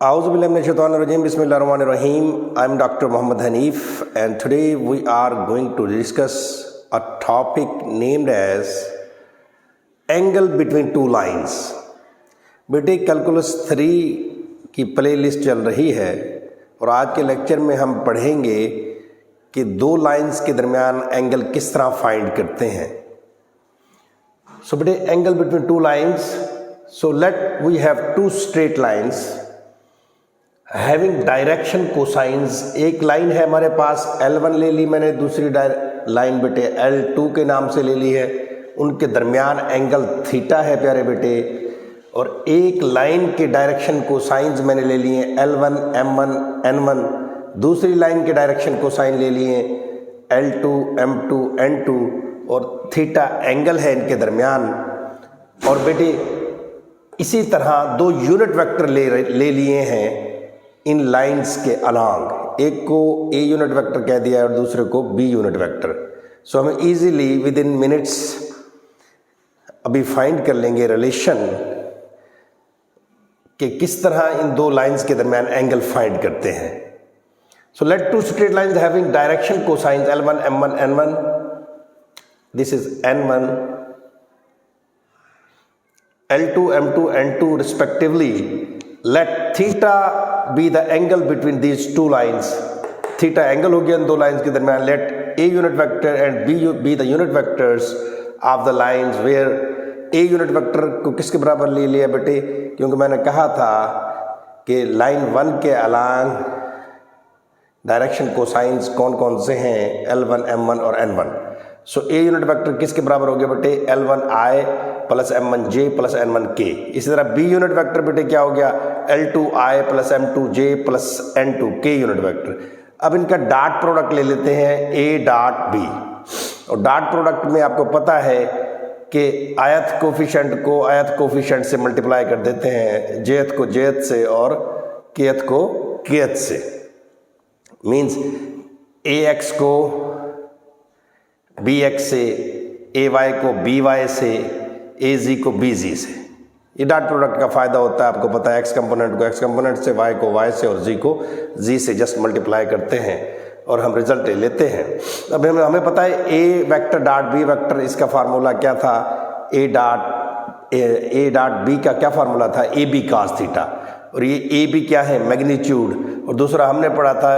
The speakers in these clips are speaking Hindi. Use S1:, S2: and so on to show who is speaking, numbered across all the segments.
S1: Auzubillahiminash-shaytanir-rajim. Bismillahir-rahmanir-rahim. I'm Dr. Muhammad Hanif, and today we are going to discuss a topic named as angle between two lines. बेटे कैलकुलस 3 की प्लेलिस्ट चल रही है और आज के लेक्चर में हम पढ़ेंगे कि दो लाइंस के दरमियान एंगल किस तरह फाइंड करते हैं. सो बेटे angle between two lines. So let we have two straight lines having direction cosines. एक लाइन है हमारे पास L1 ले ली मैंने, दूसरी लाइन बेटे L2 के नाम से ले ली है. उनके दरमियान एंगल थीटा है प्यारे बेटे. और एक लाइन के डायरेक्शन कोसाइंस मैंने ले लिए L1, M1, N1. दूसरी लाइन के डायरेक्शन कोसाइन ले लिए L2, M2, N2. और थीटा एंगल है इनके दरमियान. और बेटे इसी तरह दो यूनिट वेक्टर ले लिए हैं इन लाइंस के अलॉन्ग. एक को ए यूनिट वेक्टर कह दिया और दूसरे को बी यूनिट वेक्टर. सो हम इजीली विद इन मिनट्स अभी फाइंड कर लेंगे रिलेशन कि किस तरह इन दो लाइंस के दरमियान एंगल फाइंड करते हैं. So let two straight lines having direction cosines L1, M1, N1. This is N1, L2, M2, N2 respectively. Let theta be the angle between these two lines. Theta angle हो गया इन दो लाइंस के दरमियान. Let A unit vector and B be the unit vectors of the lines where A unit vector को किसके बराबर ले लिया बेटे, क्योंकि मैंने कहा था कि लाइन 1 के अलॉन्ग डायरेक्शन कोसाइंस कौन कौन से हैं, L1, M1 और N1. So a unit vector किसके बराबर हो गया बेटे, L1I plus M1J plus N1K. इसी तरह बी यूनिट वेक्टर बेटे क्या हो गया, L2I plus M2J plus N2K unit vector. अब इनका डॉट प्रोडक्ट ले लेते हैं A डॉट B. और डॉट प्रोडक्ट में आपको पता है कि आयत कोफिशिएंट को आयत कोफिशिएंट से मल्टीप्लाई कर देते हैं, जेथ को जेथ से और केथ को केथ से. मीन्स AX को BX से, AY को BY से, AZ को BZ से. ये डॉट प्रोडक्ट का फायदा होता है, आपको पता है. X कंपोनेंट को X कंपोनेंट से, Y को Y से और Z को Z से जस्ट मल्टीप्लाई करते हैं और हम रिजल्ट लेते हैं. अब हमें पता है A vector dot B vector, इसका फार्मूला क्या था, A डॉट B का क्या फार्मूला था, AB cos थीटा. और ये AB क्या है, मैग्नीट्यूड. और दूसरा हमने पढ़ा था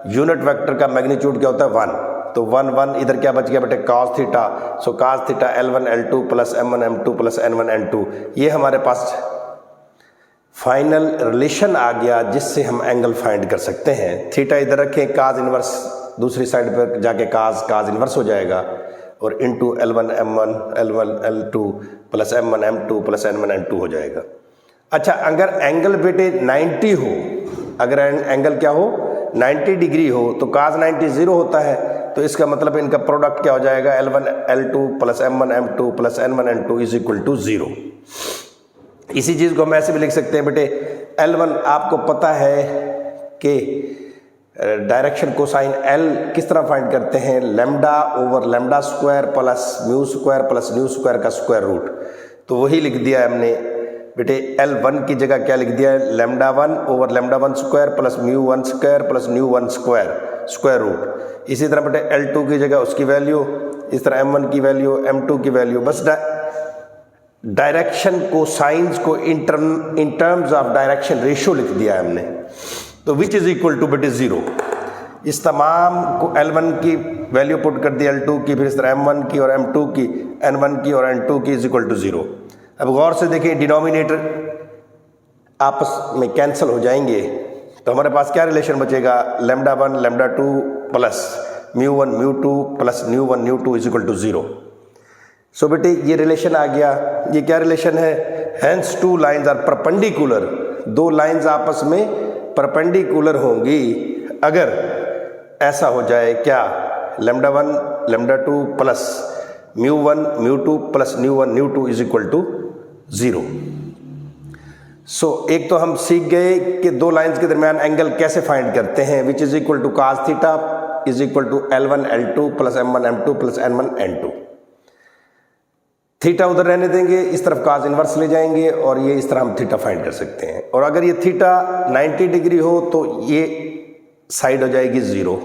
S1: यूनिट वेक्टर का मैग्नीट्यूड क्या होता है, 1. तो 1 1 इधर क्या बच गया बेटे, cos थीटा. सो cos theta L1 L2 plus M1 M2 plus N1 N2. ये हमारे पास फाइनल रिलेशन आ गया जिससे हम एंगल फाइंड कर सकते हैं. थीटा इधर रखें, cos इनवर्स दूसरी साइड पर जाके cos इनवर्स हो जाएगा और into L1 M1 L1 L2 plus M1 M2 plus N1 N2 हो जाएगा. अच्छा, अगर एंगल बेटे 90 हो, अगर एंगल क्या हो, 90 डिग्री हो, तो cos 90 0 होता है. तो इसका मतलब इनका प्रोडक्ट क्या हो जाएगा, L1 L2 plus M1 M2 plus N1 N2 is equal to 0. इसी चीज़ को हम ऐसे भी लिख सकते हैं बेटे, L1 आपको पता है कि डायरेक्शन कोसाइन L किस तरह फाइंड करते हैं, lambda over lambda square plus mu square plus new square का स्क्वायर रूट. तो वही लिख दिया है हमने बेटे. L1 की जगह क्या लिख दिया है, lambda 1 over lambda 1 square plus mu 1 square plus nu 1 square root. इसी तरह बेटे L2 की जगह उसकी वैल्यू, इस तरह M1 की वैल्यू, M2 की वैल्यू. बस डायरेक्शन को साइंस को in terms of direction ratio लिख दिया है हमने. तो विच इज इक्वल टू बेटे 0. इस तमाम को L1 की वैल्यू पुट कर दी, L2 की, फिर इस तरह M1 की और M2 की, N1 की और N2 की इज इक्वल टू 0. अब गौर से देखिए, डिनोमिनेटर आपस में कैंसिल हो जाएंगे तो हमारे पास क्या रिलेशन बचेगा, lambda 1 lambda 2 plus mu 1 mu 2 plus nu 1 nu 2 is equal to 0. So बेटे ये रिलेशन आ गया. ये क्या रिलेशन है, hence two lines are perpendicular. दो लाइंस आपस में परपेंडिकुलर होंगी अगर ऐसा हो जाए क्या, lambda 1 lambda 2 plus mu 1 mu 2 plus nu 1 nu 2 is equal to 0. So एक तो हम सीख गए कि दो लाइंस के दरमियान एंगल कैसे फाइंड करते हैं, which is equal to cos theta is equal to L1 L2 plus M1 M2 plus N1 N2. Theta उधर रहने देंगे, इस तरफ काज इन्वर्स ले जाएंगे और ये इस तरह हम थीटा फाइंड कर सकते हैं। और अगर ये थीटा 90 डिग्री हो तो ये साइड हो जाएगी 0।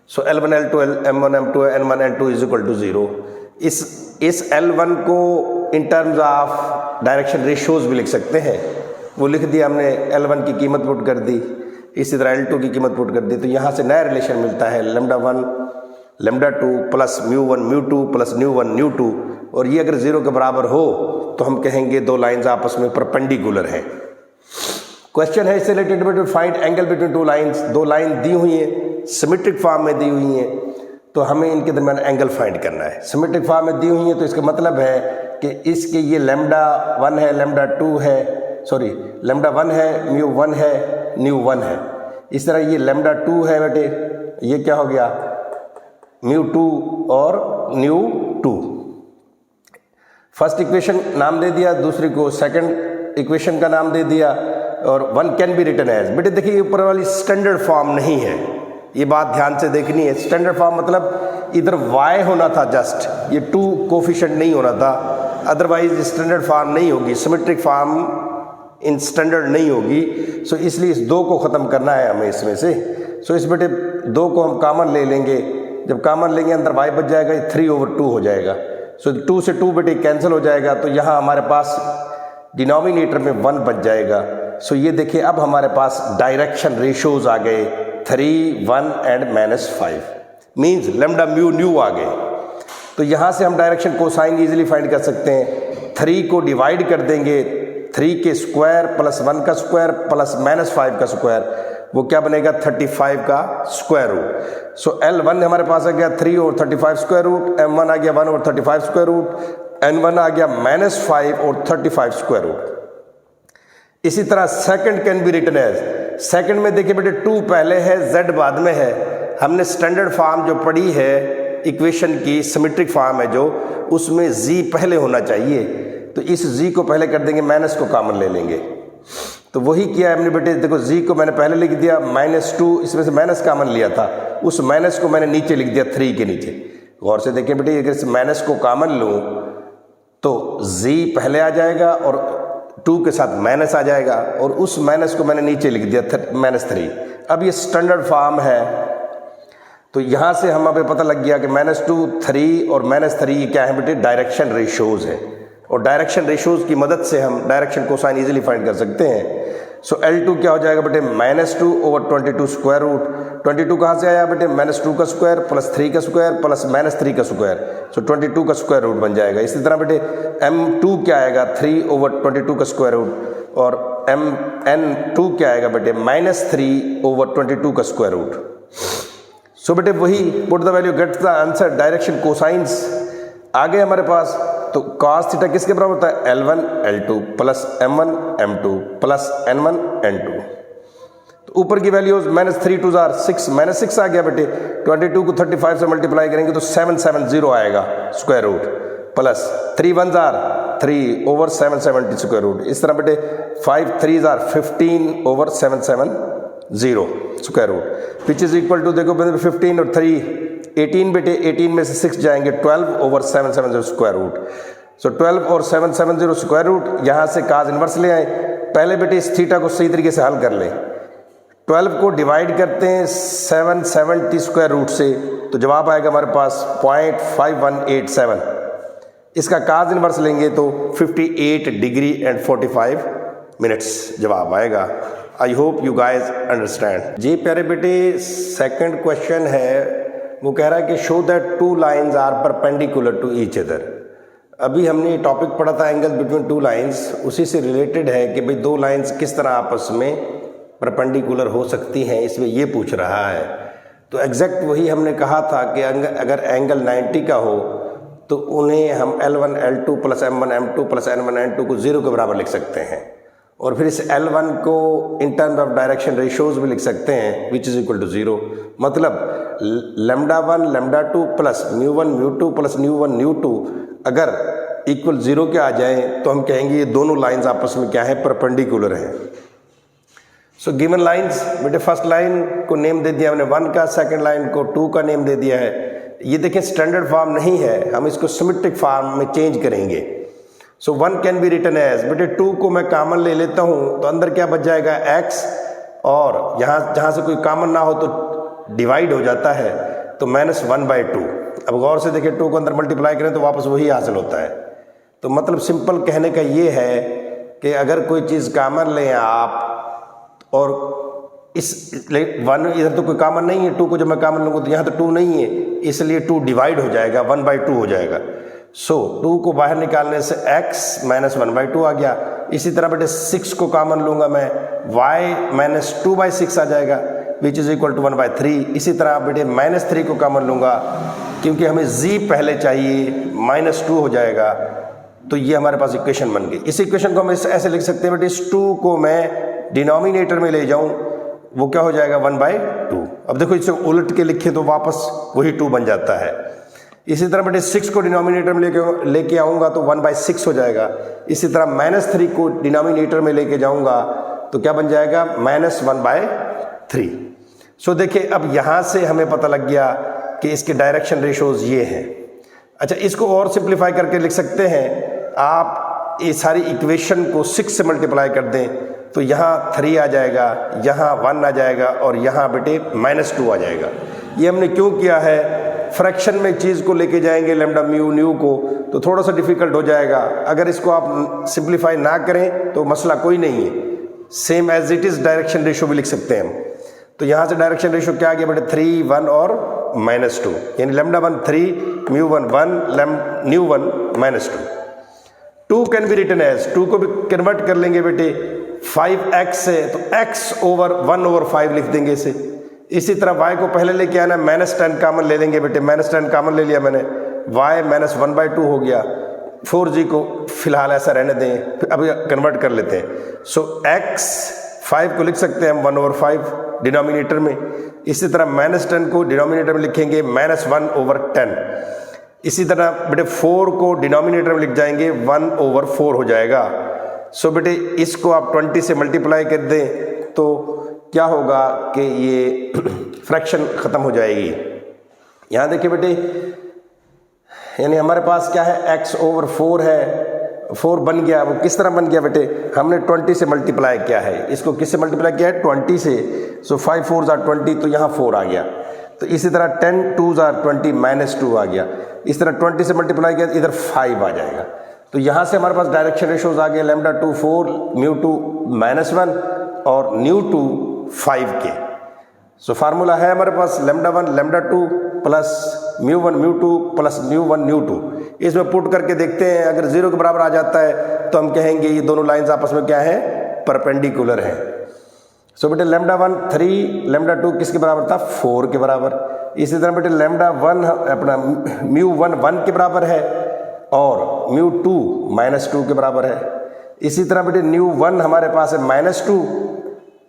S1: So L1 L2 M1 M2 N1 N2 is equal to 0। इस L1 को in terms of direction ratios भी लिख सकते हैं, वो लिख दिया हमने, L1 की कीमत पुट कर दी, इसी तरह L2 की कीमत पुट कर दी, तो यहाँ से नया रिलेशन मिलता है λ1 λ2 प्लस μ1 μ2 प्लस μ1 μ2, और ये अगर 0 के बराबर हो तो हम कहेंगे दो लाइंस आपस में परपेंडिकुलर हैं। क्वेश्चन है इससे related to find angle between two lines. दो लाइन दी हुई है, सिमेट्रिक फॉर्म में दी हुई है, तो हमें इनके दरमियान एंगल फाइंड करना है। सिमेट्रिक फॉर्म में दी हुई है तो इसका मतलब है कि इसके ये λ1 है, λ2 है, सॉरी λ1 है, μ1 है, μ1 है। इस तरह ये λ2 है बेटे, ये क्या हो गया μ2 और μ2। फर्स्ट इक्वेशन नाम दे दिया, दूसरी को सेकंड इक्वेशन का नाम दे दिया, और one can be written as. बेटे देखिए ऊपर वाली स्टैंडर्ड फॉर्म नहीं है, ये बात ध्यान से देखनी है। स्टैंडर्ड फॉर्म मतलब इधर y होना था जस्ट, ये 2 कोफिशिएंट नहीं होना था, अदरवाइज स्टैंडर्ड फॉर्म नहीं होगी, सिमेट्रिक फॉर्म इन स्टैंडर्ड नहीं होगी। सो इसलिए इस 2 को ख़त्म करना है हमें इसमें से। सो इस बेटे 2 को हम कॉमन ले लेंगे, जब कॉमन लेंगे अंदर y बच जाएगा, ये 3/2 हो जाएगा। सो 2 से 2 बेटे कैंसिल हो जाएगा, तो यहाँ हमारे पास डिनोमिनेटर में 1 बच जाएगा। सो ये देखिए अब हमारे पास डायरेक्शन रेशियोज आ गए 3, 1 and -5, means lambda mu nu आ गए। तो यहाँ से हम डायरेक्शन कोसाइन इजीली फाइंड कर सकते हैं। 3 को डिवाइड कर देंगे, 3 के स्क्वायर प्लस 1 का स्क्वायर प्लस -5 का स्क्वायर, वो क्या बनेगा 35 का स्क्वायर रूट। सो L1 हमारे पास आ गया 3 और 35 स्क्वायर रूट, M1 आ गया 1 और 35 स्क्वायर रूट, N1 आ गया -5 और 35 स्क्वायर रूट। इसी तरह second can be written as, second में देखिए बेटे 2 पहले है, Z बाद में है। हमने स्टैंडर्ड फॉर्म जो पढ़ी है इक्वेशन की, सिमेट्रिक फॉर्म है जो, उसमें Z पहले होना चाहिए, तो इस Z को पहले कर देंगे, माइनस को कॉमन ले लेंगे। तो वही किया हमने बेटे, देखो Z को मैंने पहले लिख दिया, -2, इसमें से माइनस कॉमन लिया था, उस माइनस को मैंने नीचे लिख दिया 3 के नीचे। गौर से देखिए बेटे, अगर माइनस को कॉमन लूँ तो Z पहले आ जाएगा और 2 के साथ माइनस आ जाएगा, और उस माइनस को मैंने नीचे लिख दिया -3। अब ये स्टैंडर्ड फॉर्म है, तो यहाँ से हमें पता लग गया कि -2, 3 और -3 क्या है बेटे, डायरेक्शन रेशियोज है। और डायरेक्शन रेशियोज की मदद से हम डायरेक्शन कोसाइन इजीली फाइंड कर सकते हैं। सो L2 क्या हो जाएगा बेटे, -2/22 स्क्वायर रूट। 22 कहाँ से आया बेटे, -2 का स्क्वायर प्लस 3 का स्क्वायर प्लस -3 का स्क्वायर, सो 22 का स्क्वायर रूट बन जाएगा। इसी तरह बेटे M2 क्या आएगा, 3/22 का स्क्वायर रूट, और N2 क्या आएगा बेटे, -3/22 का स्क्वायर रूट। सो बेटे वही put the value get the answer, direction cosines आ गए हमारे पास। तो cos थीटा किसके बराबर होता है, L1 L2 plus M1 M2 plus N1 N2। तो ऊपर की वैल्यूज -3 2 6, -6 आ गया बेटे, 22 को 35 से मल्टीप्लाई करेंगे तो 770 आएगा square root, plus 3 1 3/770 square root. इस तरह बेटे 5 3 15/770 square root, which is equal to, देखो 15 और 3 18 बेटे, 18 में से 6 जाएंगे, 12/770 स्क्वायर रूट। सो 12 और 770 स्क्वायर रूट, यहाँ से काज इन्वर्स ले आए। पहले बेटे इस थीटा को सही तरीके से हल कर लें। 12 को डिवाइड करते हैं 770 स्क्वायर रूट से, तो जवाब आएगा हमारे पास 0.5187। इसका काज इन्वर्स लेंगे तो 58 डिग्री एंड 45 मिनट्स जवाब आएगा। I hope you guys understand. जी प्यारे बेटे, सेकंड क्वेश्चन है, वो कह रहा है कि show that 2 lines are perpendicular to each other. अभी हमने टॉपिक पढ़ा था एंगल बिटवीन 2 लाइंस, उसी से रिलेटेड है कि भाई 2 लाइंस किस तरह आपस में परपेंडिकुलर हो सकती हैं, इसमें ये पूछ रहा है। तो एग्जैक्ट वही हमने कहा था कि अगर एंगल 90 का हो तो उन्हें हम L1 L2 plus M1 M2 plus N1 N2 को 0 के बराबर लिख सकते हैं, और फिर इस L1 को in terms of direction ratios भी लिख सकते हैं, विच इज इक्वल टू 0। मतलब λ1 λ2 प्लस μ1 μ2 प्लस μ1 μ2 अगर इक्वल 0 के आ जाए तो हम कहेंगे ये दोनों लाइंस आपस में क्या है, परपेंडिकुलर हैं। सो गिवन लाइंस बेटे, फर्स्ट लाइन को नेम दे दिया हमने 1 का, सेकंड लाइन को 2 का नेम दे दिया है। ये देखें स्टैंडर्ड फॉर्म नहीं है, हम इसको सिमेट्रिक फॉर्म में चेंज करेंगे। सो 1 कैन बी रिटन एज, बेटे 2 को मैं कॉमन ले लेता हूँ तो अंदर क्या बच जाएगा x, और यहाँ जहाँ से कोई कॉमन ना हो तो डिवाइड हो जाता है तो -1/2। अब गौर से देखिए 2 को अंदर मल्टीप्लाई करें तो वापस वही हासिल होता है। तो मतलब सिंपल कहने का ये है कि अगर कोई चीज़ कॉमन लें आप और इस 1 इधर तो कोई कॉमन नहीं है, 2 को जब मैं कॉमन लूँगा तो यहाँ तो 2 नहीं है, इसलिए 2 डिवाइड हो जाएगा, 1/2 हो जाएगा। सो 2 को बाहर निकालने से x -1/2 आ गया। इसी तरह बेटे 6 को कॉमन लूँगा मैं, y -2/6 आ जाएगा विच इज़ इक्वल टू 1/3। इसी तरह बेटे -3 को कॉमन लूँगा क्योंकि हमें z पहले चाहिए, -2 हो जाएगा। तो ये हमारे पास इक्वेशन बन गई। इस इक्वेशन को हम ऐसे लिख सकते हैं बेटे, इस 2 को मैं डिनोमिनेटर में ले जाऊं, वो क्या हो जाएगा 1/2। अब देखो इसे उलट के लिखे तो वापस वही 2 बन जाता है। इसी तरह बेटे 6 को डिनोमिनेटर में लेके आऊँगा तो 1/6 हो जाएगा। इसी तरह -3 को डिनोमिनेटर में लेके जाऊँगा तो क्या बन जाएगा -1/3। सो देखिए अब यहाँ से हमें पता लग गया कि इसके डायरेक्शन रेशोज ये हैं। अच्छा, इसको और सिंप्लीफाई करके लिख सकते हैं आप, ये सारी इक्वेशन को 6 से मल्टीप्लाई कर दें तो यहाँ 3 आ जाएगा, यहाँ 1 आ जाएगा और यहाँ बेटे -2 आ जाएगा। ये हमने क्यों किया है, फ्रैक्शन में चीज़ को लेके जाएंगे लैम्डा म्यू न्यू को तो थोड़ा सा डिफिकल्ट हो जाएगा। अगर इसको आप सिंप्लीफाई ना करें तो मसला कोई नहीं है, same as it is direction ratio भी लिख सकते हैं हम। तो यहाँ से डायरेक्शन रेशो क्या आ गया बेटे 3, 1 और -2, यानी lambda 1 3, mu 1 1, nu 1 -2। 2 can be written as, 2 को भी कन्वर्ट कर लेंगे बेटे 5x से तो x/1/5 लिख देंगे इसे। इसी तरह y को पहले लेके आना, -10 कॉमन ले लेंगे बेटे, -10 कॉमन ले लिया मैंने, y -1/2 हो गया। 4g को फिलहाल ऐसा रहने दें, अब कन्वर्ट कर लेते हैं। सो x 5 को लिख सकते हैं हम 1/5 डिनोमिनेटर में। इसी तरह -10 को डिनोमिनेटर में लिखेंगे -1/10। इसी तरह बेटे 4 को डिनोमिनेटर में लिख जाएंगे 1/4 हो जाएगा। सो बेटे इसको आप 20 से मल्टीप्लाई कर दें तो क्या होगा कि ये फ्रैक्शन ख़त्म हो जाएगी। यहाँ देखिए बेटे, यानी हमारे पास क्या है x/4 है, 4 बन गया। वो किस तरह बन गया बेटे, हमने 20 से मल्टीप्लाई किया है। इसको किससे मल्टीप्लाई किया है 20 से। सो 5 4s are 20 तो यहाँ 4 आ गया। तो इसी तरह 10 2s are 20 -2 आ गया। इस तरह 20 से मल्टीप्लाई किया इधर 5 आ जाएगा। तो यहाँ से हमारे पास डायरेक्शन रेशोज आ गए लैम्डा 2 4, म्यू 2 -1 और न्यू 2 5 के। सो फार्मूला है हमारे पास lambda 1 lambda 2 plus mu 1 mu 2 plus nu 1 nu 2। इसमें पुट करके देखते हैं, अगर 0 के बराबर आ जाता है तो हम कहेंगे ये दोनों लाइंस आपस में क्या है, परपेंडिकुलर है। सो बेटे लैम्डा 1 3, लैम्डा 2 किसके बराबर था 4 के बराबर। इसी तरह बेटे लैम्डा 1 अपना म्यू 1 1 के बराबर है और म्यू 2 -2 के बराबर है। इसी तरह बेटे न्यू 1 हमारे पास है -2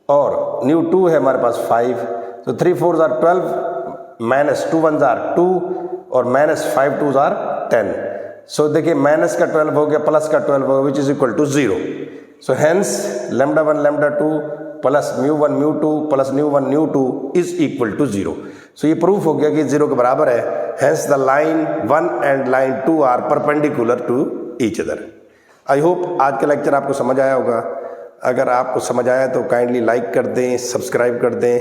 S1: और न्यू 2 है हमारे पास 5। तो 3 4s are 12, -2 1s are 2 और -5 2s are 10। सो देखिए माइनस का 12 हो गया, प्लस का 12 हो गया, which is equal to 0। So hence lambda 1 lambda 2 plus mu 1 mu 2 plus nu 1 nu 2 is equal to 0। So ये प्रूफ हो गया कि 0 के बराबर है। Hence the line 1 and line 2 are perpendicular to each other. I hope आज का लेक्चर आपको समझ आया होगा। अगर आपको समझ आया तो काइंडली लाइक कर दें, सब्सक्राइब कर दें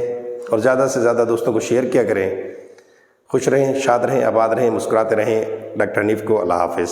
S1: और ज़्यादा से ज़्यादा दोस्तों को शेयर किया करें। खुश रहें, शाद रहें, आबाद रहें, मुस्कुराते रहें। डॉक्टर हनीफ को अल्लाह हाफिज़।